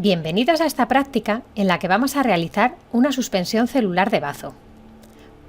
Bienvenidos a esta práctica en la que vamos a realizar una suspensión celular de bazo.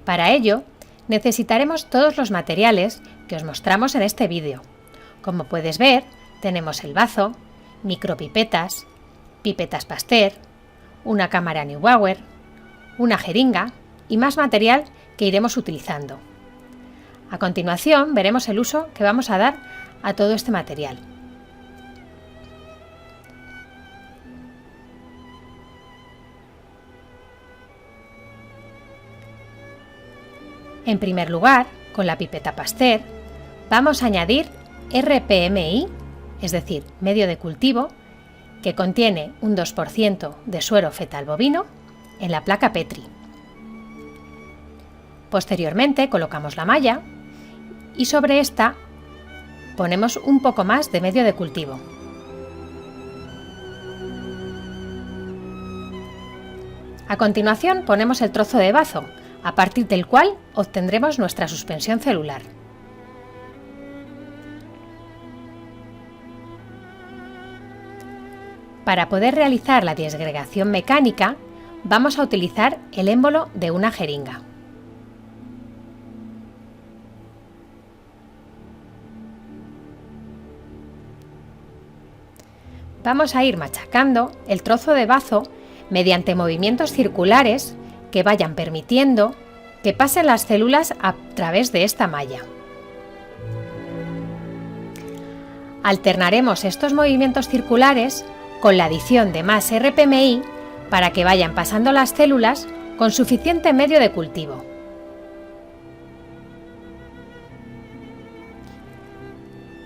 Para ello, necesitaremos todos los materiales que os mostramos en este vídeo. Como puedes ver, tenemos el bazo, micropipetas, pipetas Pasteur, una cámara Neubauer, una jeringa y más material que iremos utilizando. A continuación veremos el uso que vamos a dar a todo este material. En primer lugar, con la pipeta Pasteur, vamos a añadir RPMI, es decir, medio de cultivo, que contiene un 2% de suero fetal bovino, en la placa Petri. Posteriormente colocamos la malla y sobre esta ponemos un poco más de medio de cultivo. A continuación ponemos el trozo de bazo, a partir del cual obtendremos nuestra suspensión celular. Para poder realizar la disgregación mecánica, vamos a utilizar el émbolo de una jeringa. Vamos a ir machacando el trozo de bazo mediante movimientos circulares que vayan permitiendo que pasen las células a través de esta malla. Alternaremos estos movimientos circulares con la adición de más RPMI para que vayan pasando las células con suficiente medio de cultivo.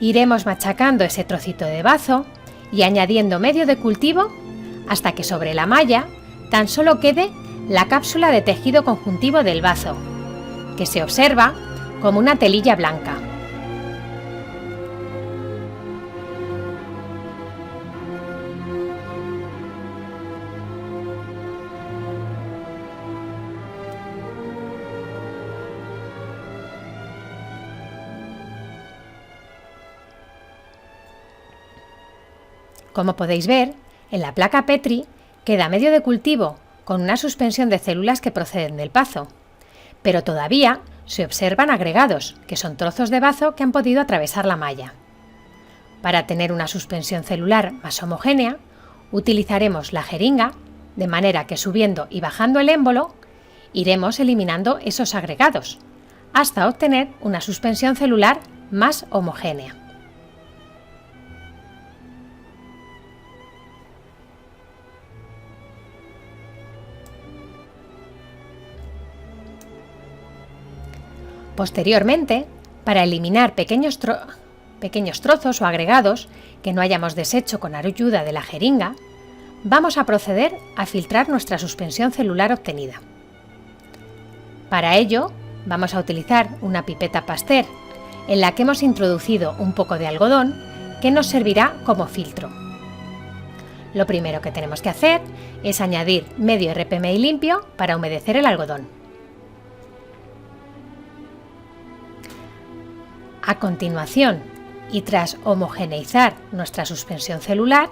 Iremos machacando ese trocito de bazo y añadiendo medio de cultivo hasta que sobre la malla tan solo quede la cápsula de tejido conjuntivo del bazo, que se observa como una telilla blanca. Como podéis ver, en la placa Petri queda medio de cultivo con una suspensión de células que proceden del bazo, pero todavía se observan agregados, que son trozos de bazo que han podido atravesar la malla. Para tener una suspensión celular más homogénea, utilizaremos la jeringa, de manera que subiendo y bajando el émbolo, iremos eliminando esos agregados, hasta obtener una suspensión celular más homogénea. Posteriormente, para eliminar pequeños trozos o agregados que no hayamos deshecho con ayuda de la jeringa, vamos a proceder a filtrar nuestra suspensión celular obtenida. Para ello, vamos a utilizar una pipeta Pasteur en la que hemos introducido un poco de algodón que nos servirá como filtro. Lo primero que tenemos que hacer es añadir medio RPMI limpio para humedecer el algodón. A continuación, y tras homogeneizar nuestra suspensión celular,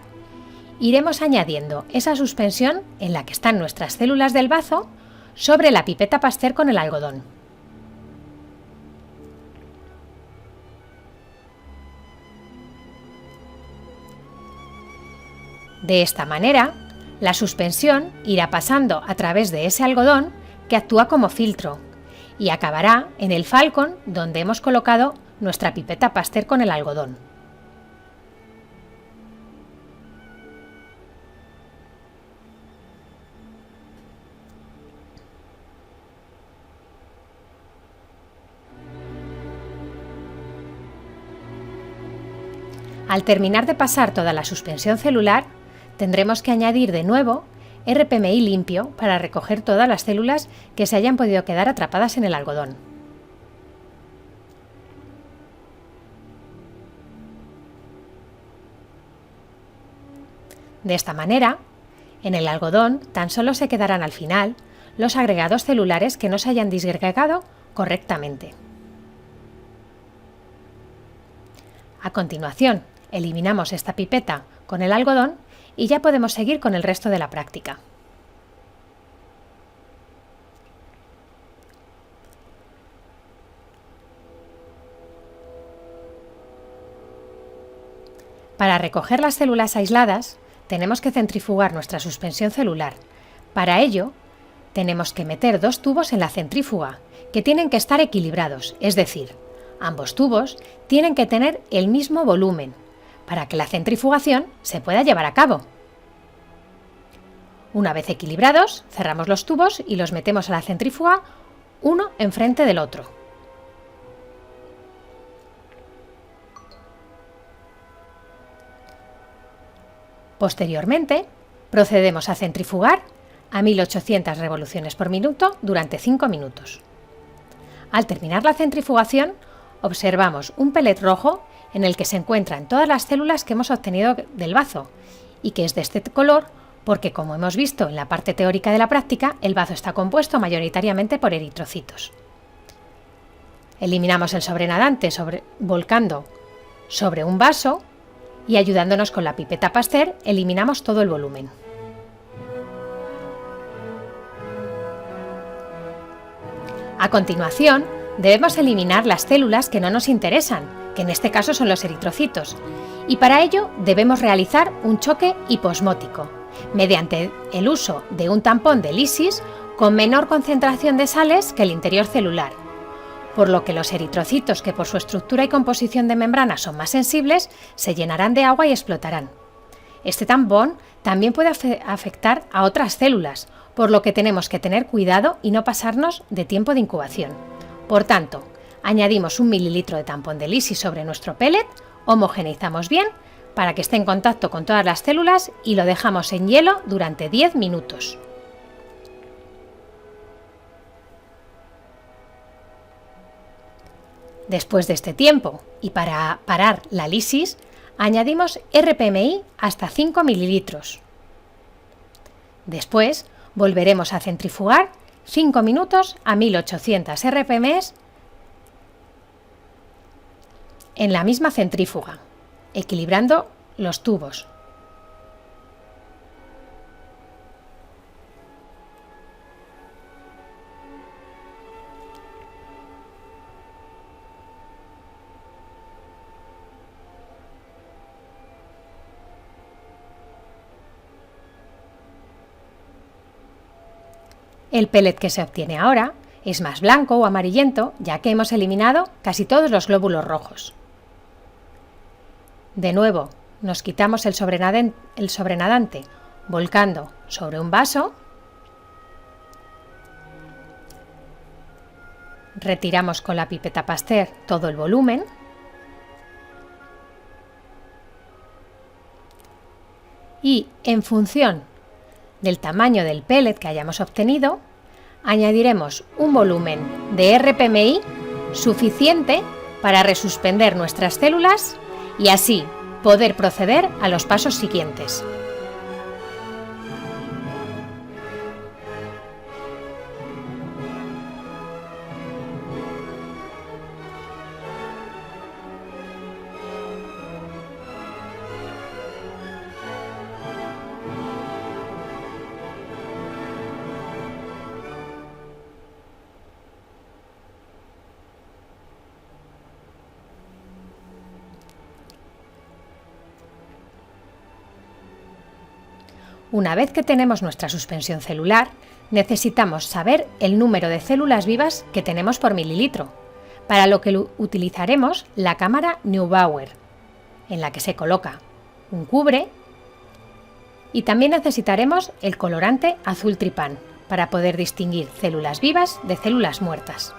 iremos añadiendo esa suspensión en la que están nuestras células del bazo sobre la pipeta Pasteur con el algodón. De esta manera, la suspensión irá pasando a través de ese algodón que actúa como filtro y acabará en el falcon donde hemos colocado nuestra pipeta Pasteur con el algodón. Al terminar de pasar toda la suspensión celular, tendremos que añadir de nuevo RPMI limpio para recoger todas las células que se hayan podido quedar atrapadas en el algodón. De esta manera, en el algodón tan solo se quedarán al final los agregados celulares que no se hayan disgregado correctamente. A continuación, Eliminamos esta pipeta con el algodón y ya podemos seguir con el resto de la práctica. Para recoger las células aisladas, tenemos que centrifugar nuestra suspensión celular. Para ello, tenemos que meter 2 tubos en la centrífuga, que tienen que estar equilibrados, es decir, ambos tubos tienen que tener el mismo volumen, para que la centrifugación se pueda llevar a cabo. Una vez equilibrados, cerramos los tubos y los metemos a la centrífuga uno enfrente del otro. Posteriormente, procedemos a centrifugar a 1800 revoluciones por minuto durante 5 minutos. Al terminar la centrifugación, observamos un pellet rojo en el que se encuentran todas las células que hemos obtenido del bazo y que es de este color porque, como hemos visto en la parte teórica de la práctica, el bazo está compuesto mayoritariamente por eritrocitos. Eliminamos el sobrenadante volcando sobre un vaso y ayudándonos con la pipeta Pasteur eliminamos todo el volumen. A continuación, debemos eliminar las células que no nos interesan, que en este caso son los eritrocitos, y para ello debemos realizar un choque hiposmótico, mediante el uso de un tampón de lisis con menor concentración de sales que el interior celular, por lo que los eritrocitos, que por su estructura y composición de membrana son más sensibles, se llenarán de agua y explotarán. Este tampón también puede afectar a otras células, por lo que tenemos que tener cuidado y no pasarnos de tiempo de incubación. Por tanto, añadimos 1 mililitro de tampón de lisis sobre nuestro pellet, homogeneizamos bien para que esté en contacto con todas las células y lo dejamos en hielo durante 10 minutos. Después de este tiempo, y para parar la lisis, añadimos RPMI hasta 5 mililitros. Después, volveremos a centrifugar 5 minutos a 1800 RPM en la misma centrífuga, equilibrando los tubos. El pellet que se obtiene ahora es más blanco o amarillento, ya que hemos eliminado casi todos los glóbulos rojos. De nuevo, nos quitamos el sobrenadante volcando sobre un vaso, retiramos con la pipeta Pasteur todo el volumen y, en función del tamaño del pellet que hayamos obtenido, añadiremos un volumen de RPMI suficiente para resuspender nuestras células y así poder proceder a los pasos siguientes. Una vez que tenemos nuestra suspensión celular, necesitamos saber el número de células vivas que tenemos por mililitro, para lo que utilizaremos la cámara Neubauer, en la que se coloca un cubre, y también necesitaremos el colorante azul tripán para poder distinguir células vivas de células muertas.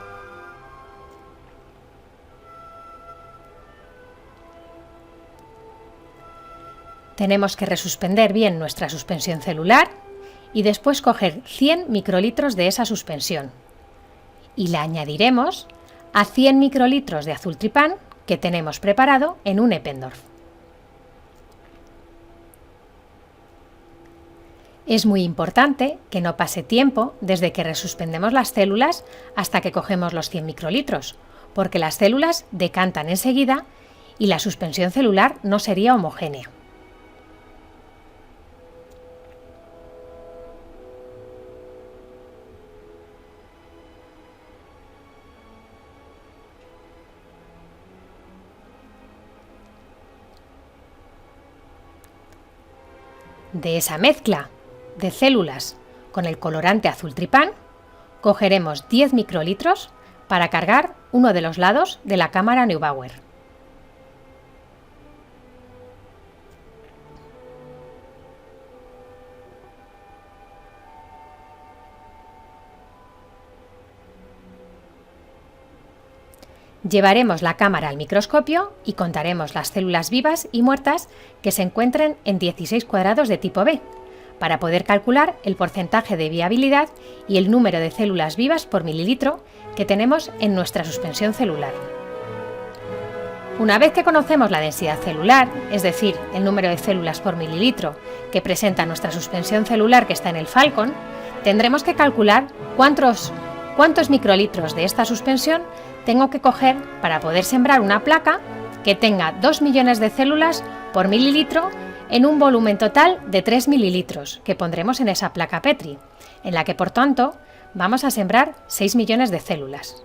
Tenemos que resuspender bien nuestra suspensión celular y después coger 100 microlitros de esa suspensión y la añadiremos a 100 microlitros de azul tripán que tenemos preparado en un Eppendorf. Es muy importante que no pase tiempo desde que resuspendemos las células hasta que cogemos los 100 microlitros, porque las células decantan enseguida y la suspensión celular no sería homogénea. De esa mezcla de células con el colorante azul tripán, cogeremos 10 microlitros para cargar uno de los lados de la cámara Neubauer. Llevaremos la cámara al microscopio y contaremos las células vivas y muertas que se encuentren en 16 cuadrados de tipo B, para poder calcular el porcentaje de viabilidad y el número de células vivas por mililitro que tenemos en nuestra suspensión celular. Una vez que conocemos la densidad celular, es decir, el número de células por mililitro que presenta nuestra suspensión celular que está en el Falcon, tendremos que calcular cuántos microlitros de esta suspensión tengo que coger para poder sembrar una placa que tenga 2 millones de células por mililitro en un volumen total de 3 mililitros que pondremos en esa placa Petri, en la que por tanto vamos a sembrar 6 millones de células.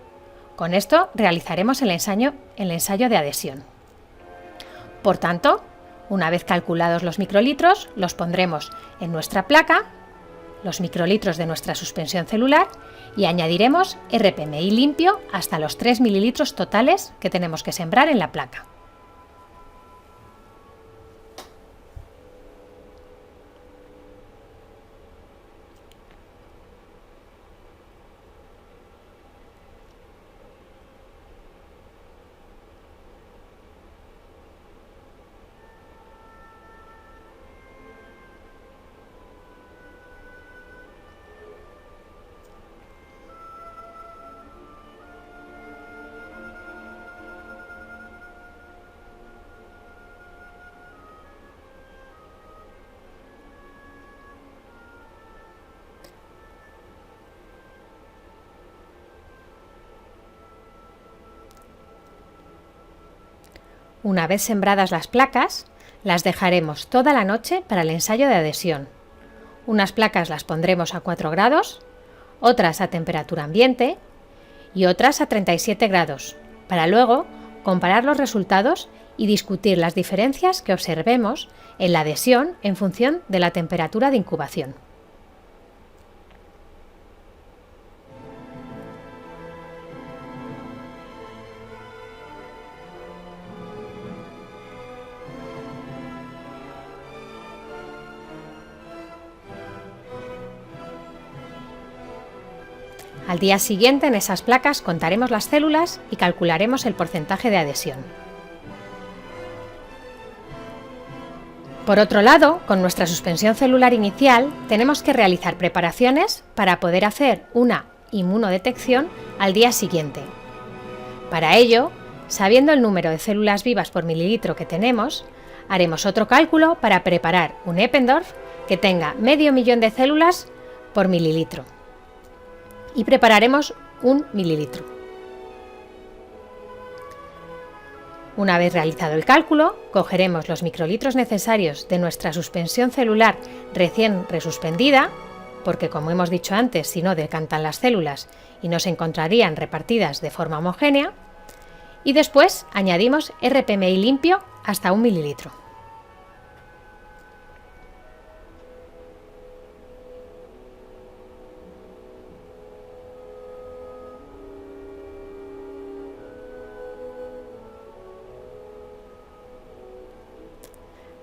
Con esto realizaremos el ensayo de adhesión. Por tanto, una vez calculados los microlitros, los pondremos en nuestra placa, los microlitros de nuestra suspensión celular, y añadiremos RPMI limpio hasta los 3 mililitros totales que tenemos que sembrar en la placa. Una vez sembradas las placas, las dejaremos toda la noche para el ensayo de adhesión. Unas placas las pondremos a 4 grados, otras a temperatura ambiente y otras a 37 grados, para luego comparar los resultados y discutir las diferencias que observemos en la adhesión en función de la temperatura de incubación. Al día siguiente en esas placas contaremos las células y calcularemos el porcentaje de adhesión. Por otro lado, con nuestra suspensión celular inicial tenemos que realizar preparaciones para poder hacer una inmunodetección al día siguiente. Para ello, sabiendo el número de células vivas por mililitro que tenemos, haremos otro cálculo para preparar un Eppendorf que tenga medio millón de células por mililitro. Y prepararemos 1 mililitro. Una vez realizado el cálculo, cogeremos los microlitros necesarios de nuestra suspensión celular recién resuspendida, porque como hemos dicho antes, si no decantan las células y no se encontrarían repartidas de forma homogénea, y después añadimos RPMI limpio hasta 1 mililitro.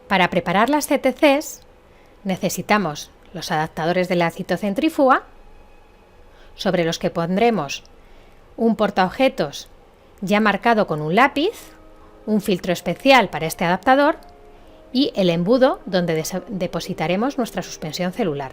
Para preparar las CTCs necesitamos los adaptadores de la citocentrífuga, sobre los que pondremos un portaobjetos ya marcado con un lápiz, un filtro especial para este adaptador y el embudo donde depositaremos nuestra suspensión celular.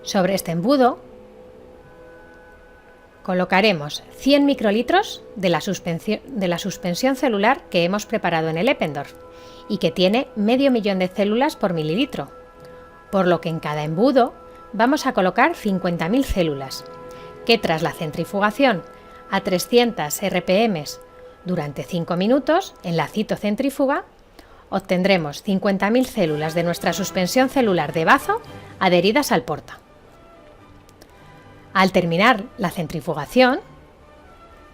Sobre este embudo colocaremos 100 microlitros de la suspensión celular que hemos preparado en el Eppendorf y que tiene medio millón de células por mililitro, por lo que en cada embudo vamos a colocar 50.000 células, que tras la centrifugación a 300 RPM durante 5 minutos en la citocentrífuga, obtendremos 50.000 células de nuestra suspensión celular de bazo adheridas al porta. Al terminar la centrifugación,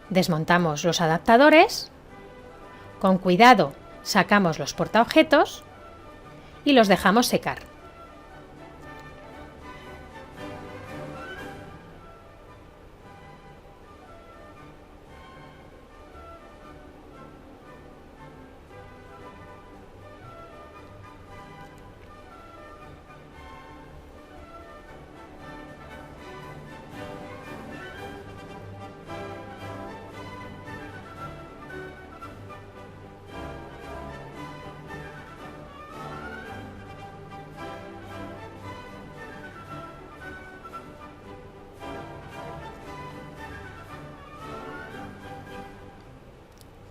desmontamos los adaptadores, con cuidado sacamos los portaobjetos y los dejamos secar.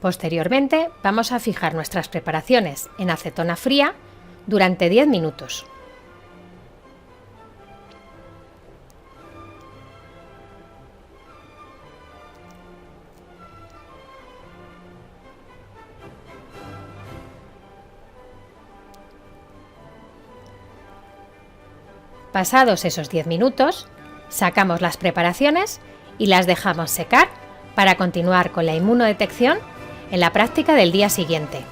Posteriormente, vamos a fijar nuestras preparaciones en acetona fría durante 10 minutos. Pasados esos 10 minutos, sacamos las preparaciones y las dejamos secar para continuar con la inmunodetección en la práctica del día siguiente.